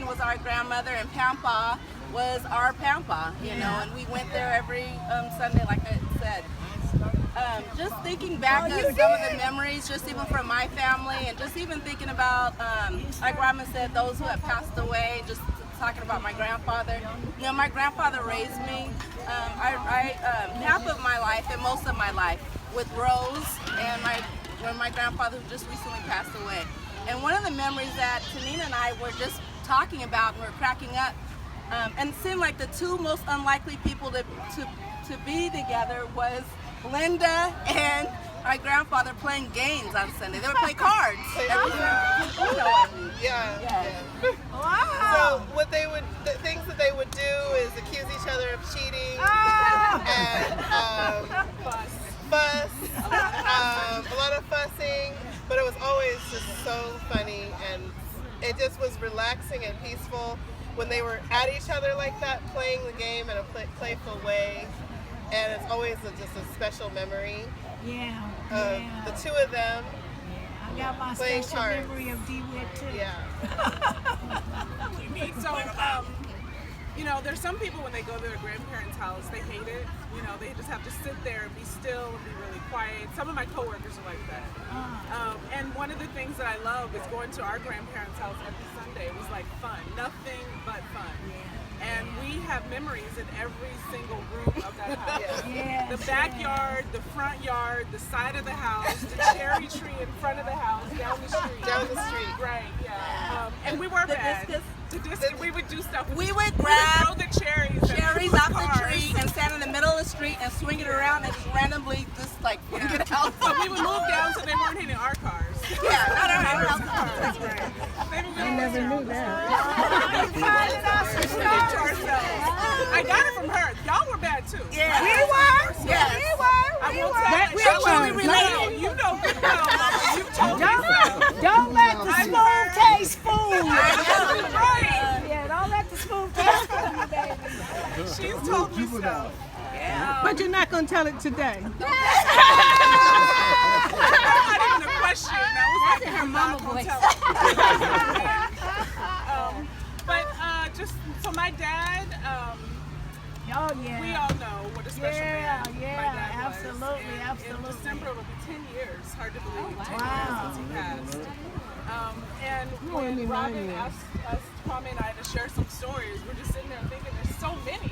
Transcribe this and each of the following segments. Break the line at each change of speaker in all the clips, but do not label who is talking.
was our grandmother, and Pampa was our Pampa, you know, and we went there every Sunday, like I said. Just thinking back at some of the memories, just even from my family, and just even thinking about, like Grandma said, those who have passed away, just talking about my grandfather. You know, my grandfather raised me. Half of my life and most of my life with Rose and my grandfather who just recently passed away. And one of the memories that Tanina and I were just talking about and we're cracking up, and it seemed like the two most unlikely people to be together was Linda and my grandfather playing games on Sunday. They would play cards.
Yeah. Wow. So the things that they would do is accuse each other of cheating and fuss, a lot of fussing, but it was always just so funny, and it just was relaxing and peaceful when they were at each other like that, playing the game in a playful way. And it's always just a special memory. The two of them.
I got my
playing
special
cards.
memory of DeWitt too.
Yeah.
So, you know, there's some people when they go to their grandparents' house, they hate it. You know, they just have to sit there and be still and be really quiet. Some of my coworkers are like that. And one of the things that I love is going to our grandparents' house every Sunday. It was like fun, nothing but fun. And we have memories in every single room of that house. The backyard, the front yard, the side of the house, the cherry tree in front of the house, down the street.
Down the street.
Right, yeah. And we were bad. The discus, we would do stuff.
We would grab
throw the cherries
off the tree and stand in the middle of the street and swing it around and just randomly just like fling it out.
So we would move down so they weren't hitting our cars.
Yeah, not our house.
That's right.
I never knew that.
I got it from her. Y'all were bad too.
Yeah.
We were.
Yes.
We were.
I will tell you.
Actually related.
You know good well. You told me so.
Don't let the smooth taste fool you.
Right.
Yeah, don't let the smooth taste fool you, baby.
She's told me so.
But you're not going to tell it today.
Not even a question. That was like her mama voice. Just so my dad.
Oh yeah.
We all know what a special man my dad was.
Absolutely.
In December it'll be 10 years. Hard to believe. 10
Wow.
years since he passed. And when Robin asked us, Kwame and I, to share some stories, we're just sitting there thinking there's so many.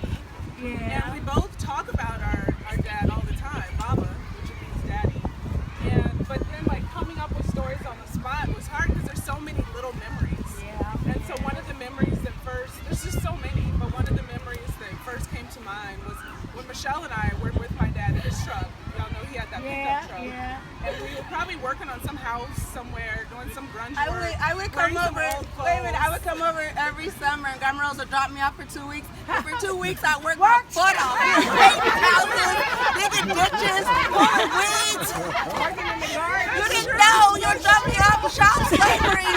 Yeah.
And we both talk about our dad all the time, Baba, which means daddy. But then like coming up with stories on the spot was hard because there's so many little memories.
Yeah.
And so one of the memories that first, there's just so many, but one of the memories that first came to mind was when Michelle and I were with my dad in his truck. Y'all know he had that pickup truck.
Yeah.
And we were probably working on some house somewhere, doing some grunge work.
I would come
wearing some
over.
old
Wait a minute. I
clothes.
would come over every summer, and Grandma Rose would drop me off for 2 weeks. And for 2 weeks, I worked my butt off. Painting houses, digging ditches, pulling weeds.
Working in the garden.
You didn't know. You were dropping me off for child slavery.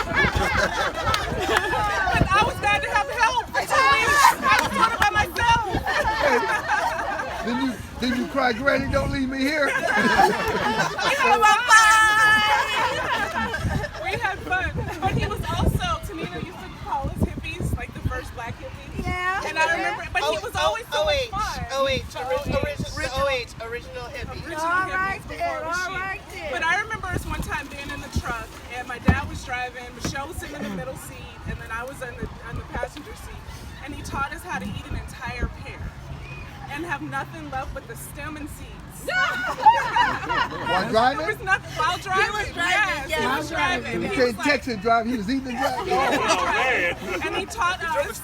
But I was glad to have help for 2 weeks. I was doing it by myself.
Then you cry, Granny, don't leave me here.
We had fun. But he was also, Tanina used to call us hippies, like the first black hippies.
Yeah.
And I remember, but he was always so much fun.
Original hippie.
Original
All
hippies
right
before
then,
it was
all
chic.
right then.
But I remember us one time being in the truck, and my dad was driving, Michelle was sitting in the middle seat, and then I was on the passenger seat. And he taught us how to eat an entire pear and have nothing left but the stem and seeds.
While
There
driving?
was nothing while driving.
He was driving,
Yes,
yeah.
he was driving.
You
He
can't
was like-
text and drive. He was eating and driving.
And he taught us,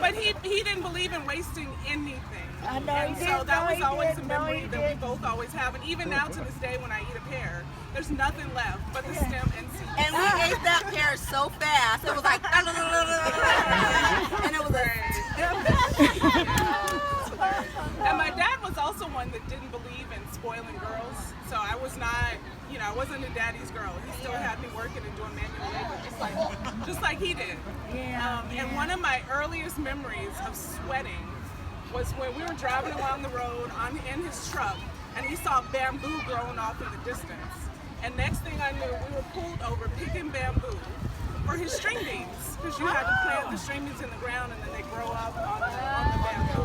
but he didn't believe in wasting anything.
I know
And
he
so
did.
that
No,
was
he
always
did.
a
No,
memory
he
that we
did.
both always have. And even now to this day when I eat a pear, there's nothing left but the stem and seeds.
And we ate that pear so fast. It was like, and it was
And my dad was also one that didn't believe in spoiling girls. So I was not, I wasn't a daddy's girl. He still had me working and doing manual labor just like he did. And one of my earliest memories of sweating was when we were driving along the road in his truck, and he saw bamboo growing off in the distance. And next thing I knew, we were pulled over picking bamboo. his string beans, because you had to plant the string beans in the ground and then they grow up on the bamboo.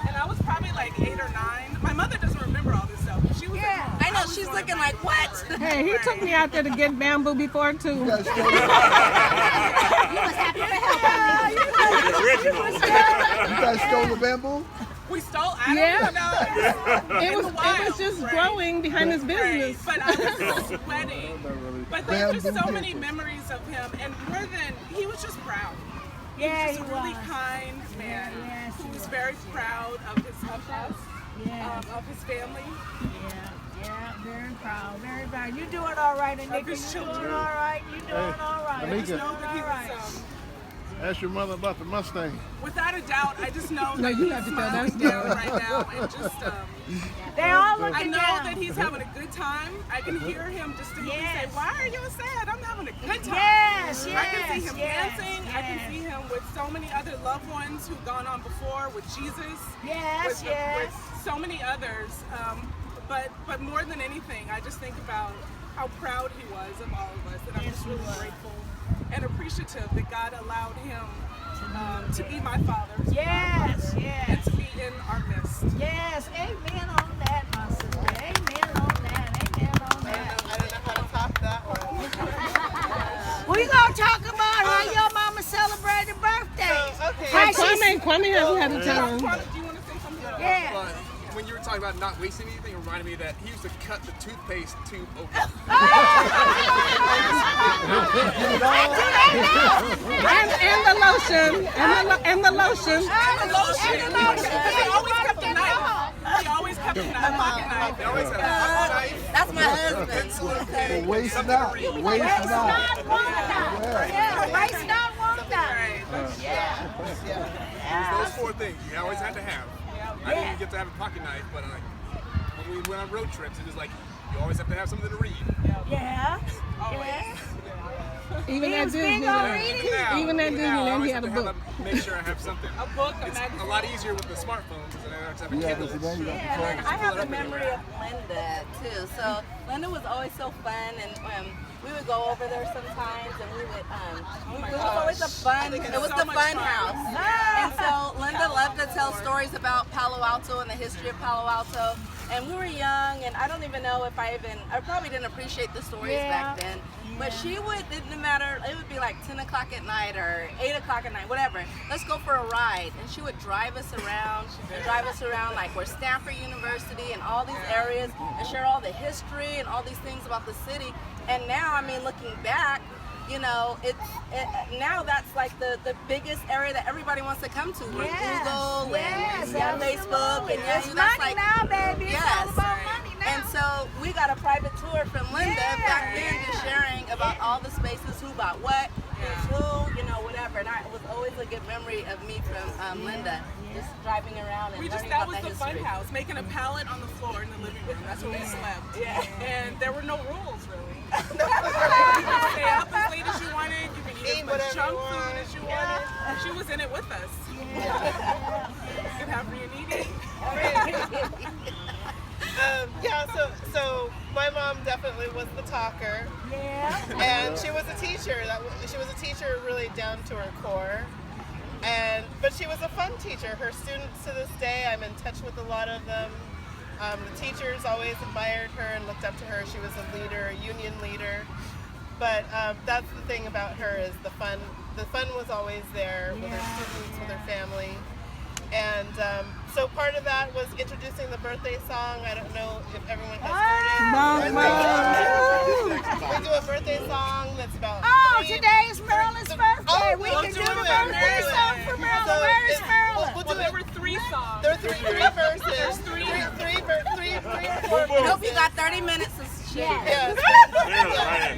And I was probably like 8 or 9. My mother doesn't remember all this stuff. She was
I know, she's looking like, what?
Hey, he took me out there to get bamboo before too.
You guys stole, you guys stole the bamboo?
we stole. I
Yeah.
don't know.
It was just growing behind his business.
But I was sweating. But there were just so many memories of him, and more than he was just proud.
Yeah,
He was just a really kind man
Yes,
who
he
was very proud of us,
Yeah.
of his family.
Yeah, very proud, very proud. You doing all right, Anika? You
his
doing all
children.
right? You doing all right?
I just
Anika.
know that he
All right.
was,
Ask your mother about the Mustang.
without a doubt, I just know
No,
that
you
he's
have to tell that
smiling down
story.
right now, and just
They all looking
I know
down.
that he's having a good time. I can hear him distinctly say,
Yes.
"Why are you sad? I'm having a good time."
Yes,
I can see him
yes,
dancing.
yes.
I can see him with so many other loved ones who've gone on before, with Jesus,
Yes,
with so many others. But more than anything, I just think about how proud he was of all of us, and I'm just really grateful and appreciative that God allowed him to be my father,
Yes,
and
yes,
to be in our midst.
yes. Amen on that, my sister. Amen on that. Amen on that.
I don't know how to top that one.
We gonna talk about how your mama celebrated birthdays.
Okay.
How she-
Kwame hasn't had a turn.
Do you want to say something?
Yeah.
But when you were talking about not wasting anything, it reminded me that he used to cut the toothpaste tube open.
And the lotion. And the lotion.
The lotion. Because he always kept a knife. He always kept a pocket knife.
They always had a pocket knife.
That's my husband.
Well, waste not. Waste
Waste
not.
not, want not. Yeah, waste not, want not.
It was those 4 things you always had to have. I didn't even get to have a pocket knife, but when we went on road trips, it was like you always have to have something to read.
Yeah. Yeah.
Even
He
at
was big on
Disneyland.
reading.
Even at
now, I
Disneyland,
always
he had a
have to
book.
make sure I have something.
A book, a
It's
magazine.
a lot easier with the smartphones than I have to have a
Yeah,
Kindle.
but today you got the
Yeah.
phone.
I have a memory of Linda too. So Linda was always so fun, and we would go over there sometimes, and we would. It was always a fun. It was
so
the
much
fun
fun.
house, and so Linda loved to tell stories about Palo Alto and the history of Palo Alto. And we were young, and I don't even know if I probably didn't appreciate the stories back then. But she would, it didn't matter, it would be like 10 o'clock at night or 8 o'clock at night, whatever. Let's go for a ride. And she would drive us around like where Stanford University and all these areas, and share all the history and all these things about the city. And now, I mean, looking back, you know, now that's like the biggest area that everybody wants to come to. With Google and Facebook, and
It's
that's
money
like,
now, baby. It's all
yes.
about money now.
And so we got a private tour from Linda back then, just sharing about all the spaces, who bought what, who, you know, whatever. And it was always a good memory of me from Linda, just driving around and learning
That
about
was
that
the fun
history.
house, making a pallet on the floor in the living room. That's where we slept. And there were no rules, really. You could stay up as late as you wanted. You could eat as much
whatever
junk
you
food
want.
as you wanted. She was in it with us. You could have reunited.
So my mom definitely was the talker, and she was a teacher. She was a teacher really down to her core, but she was a fun teacher. Her students to this day, I'm in touch with a lot of them. The teachers always admired her and looked up to her. She was a leader, a union leader. But that's the thing about her is the fun. The fun was always there with her students, with her family. And so part of that was introducing the birthday song. I don't know if everyone has heard it. We do a birthday song that's about
Today's Marilyn's birthday. We can do the birthday song for Marilyn. Where is Marilyn?
We'll
Well,
do
there
it.
were 3 songs.
There are three verses. Three or four
I hope you
verses.
got 30 minutes to share.
Yes.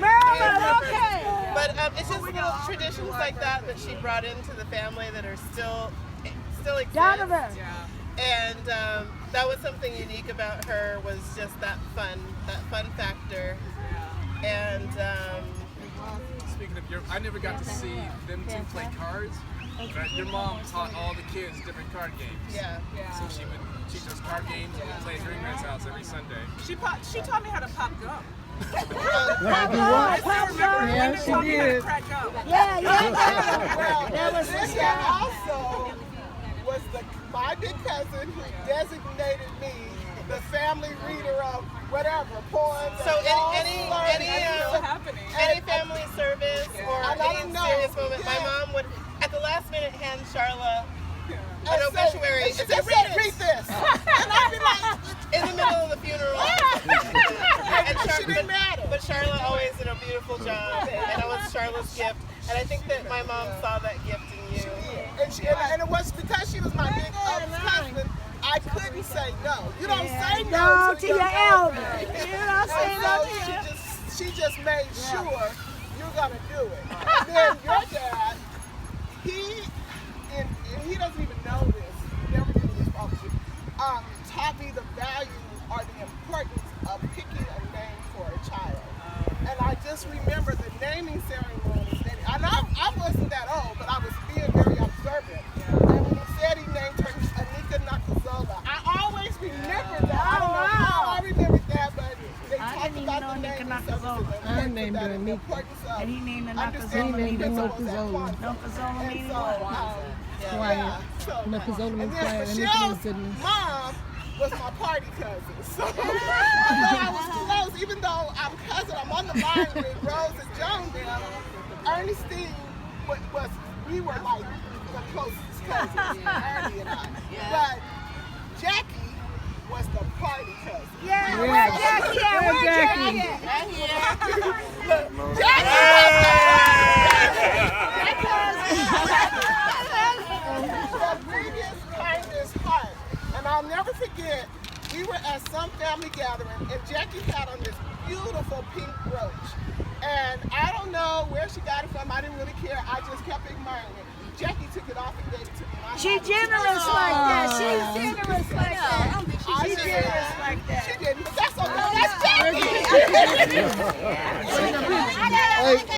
Marilyn, okay.
But it's just little traditions like that that she brought into the family that are still exist.
Donovan.
And that was something unique about her, was just that fun factor. And
Speaking of I never got to see them two play cards. But your mom taught all the kids different card games.
yeah.
So she would teach us card games and we'd play at her grand's house every Sunday.
She taught me how to pop gum.
Yeah, she did.
Yeah.
Well, this guy also was my big cousin who designated me the family reader of whatever poems.
So
happening.
any family service or
I
any
don't know.
serious moment, my
Yeah.
mom would at the last minute hand Charla
And
an
say-
obituary.
and she
It's a
just said, read this. And I'd be like,
in the middle of the funeral.
she didn't matter.
But Charla always did a beautiful job, and it was Charla's gift. And I think that my mom saw that gift in you.
And it was because she was my big husband, I couldn't say no. You don't say
No,
no
to your elder. You don't say
And
no
so
to your
she just made sure you're gonna do it. And then your dad, and he doesn't even know this, he never knew this probably, taught me the value or the importance of picking a name for a child. And I just remember the naming ceremonies. And I wasn't that old, but I was being very observant. And when he said he named her Anika Nakazola, I always remembered that. I don't know how I remembered that, but they talked about the naming ceremony.
I named her
The
Anika.
importance of
And he named her
understanding
He named her
the principles at
Nakazola.
Kwanzaa.
Nakazola
And
meaning
so,
what?
Quiet.
so,
Nakazola means
and then
quiet, and
Michelle's
Nicholas didn't.
mom was my party cousin. So although I was close, even though I'm cousin, I'm on the line with Rose and Joan now, Ernestine we were like the closest cousins, Ernie and I. But Jackie was the party cousin.
Yeah, where Jackie at? Where Jackie at?
The biggest, kindest heart. And I'll never forget, we were at some family gathering and Jackie had on this beautiful pink brooch. And I don't know where she got it from. I didn't really care. I just kept admiring it. Jackie took it off and gave it to me. And I
She
had it.
generous like that. She's generous like that.
I
She's
did.
generous like that.
She didn't, but that's okay. That's Jackie.
Hey,